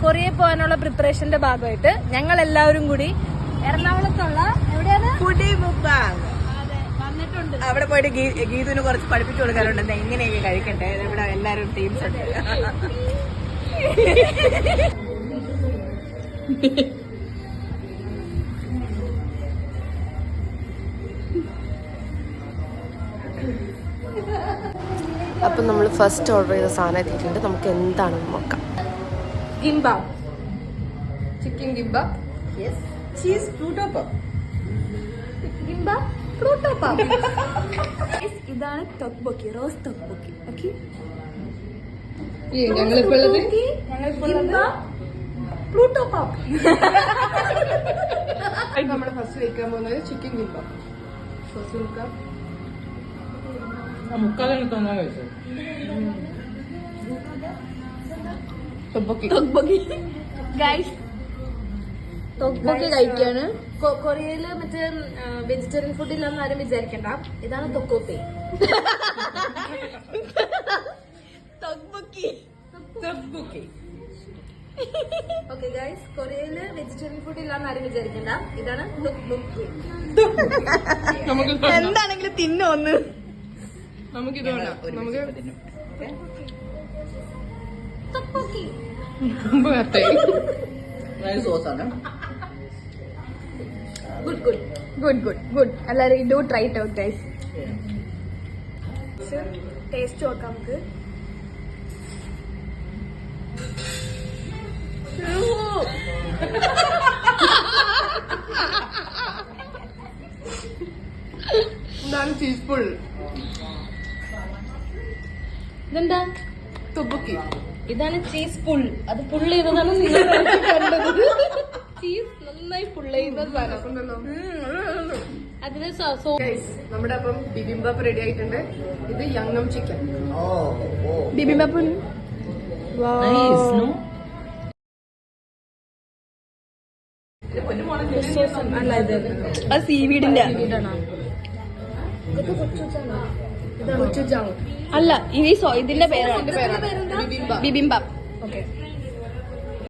കൊറിയയിൽ പോകാനുള്ള പ്രിപ്പറേഷന്റെ ഭാഗമായിട്ട് ഞങ്ങൾ എല്ലാവരും കൂടി എറണാകുളത്തുള്ള എവിടെയാണ് വന്നിട്ടുണ്ട്. അവിടെ പോയിട്ട് ഗീതുവിന് കുറച്ച് പഠിപ്പിച്ചു കൊടുക്കാറുണ്ട് എങ്ങനെയൊക്കെ കഴിക്കട്ടെ. ഇവിടെ എല്ലാരും ടീംസ് ഉണ്ട്. അപ്പം നമ്മൾ ഫസ്റ്റ് ഓർഡർ ചെയ്ത സാധനം എത്തിയിട്ടുണ്ട്. നമുക്ക് എന്താണെന്ന് നോക്കാം. Gimbap, chicken gimbap, cheese pluto puff. Gimbap pluto puff. ഇതാണ് ടോക്ബോക്കി, റോസ് ടോക്ബോക്കി. ഓക്കെ, ഞങ്ങളിപ്പോൾ പ്ലൂട്ടോ പഫ്. നമ്മൾ ഫസ്റ്റ് കഴിക്കാൻ പോകുന്നത് ചിക്കൻ ഗിംബാബ്. ഫസ്റ്റ് നോക്കാം. ഗൈസ് ടോക്ബോക്കി കഴിക്കാണ്. കൊറിയയില് മറ്റേ വെജിറ്റേറിയൻ ഫുഡ് ഇല്ലെന്ന് ആരും വിചാരിക്കണ്ട. ഇതാണ് തൊക്കോപ്പേ. ഓക്കെ ഗൈസ്, കൊറിയയില് വെജിറ്റേറിയൻ ഫുഡ് ഇല്ലാന്ന് ആരും വിചാരിക്കണ്ട. ഇതാണ് തൊക്ബോക്കി. എന്താണെങ്കിലും തിന്നൊന്ന്. നമുക്കിത് വേണം. നമുക്ക് തൊക്ബോക്കി സോസാണ്. Good good good good good. എല്ലാവരും do try it out guys. Taste നോക്കാം നമുക്ക്. ഇതാണ് ചീസ് പുൾ. ഇതെന്താ? തൊബുക്കി. ഇതാണ് ചീസ് പുൾ. അത് പുള്ള് ചെയ്തതാണ് നിങ്ങൾ കണ്ടത്. ചീസ് നന്നായി പുള്ള് ചെയ്യുന്ന സാധനം. അതിന് നമ്മുടെ അപ്പം ബിബിംബാപ്പ് റെഡി ആയിട്ടുണ്ട്. ഇത് യങ്ങം ചിക്കൻ. ബിബിംബാപ്പ് അല്ല, ഇത് സീവീഡിന്റെ അല്ല, ഇതിന്റെ പേരാണ് ബിബിംബാപ്പ്. ഓക്കെ,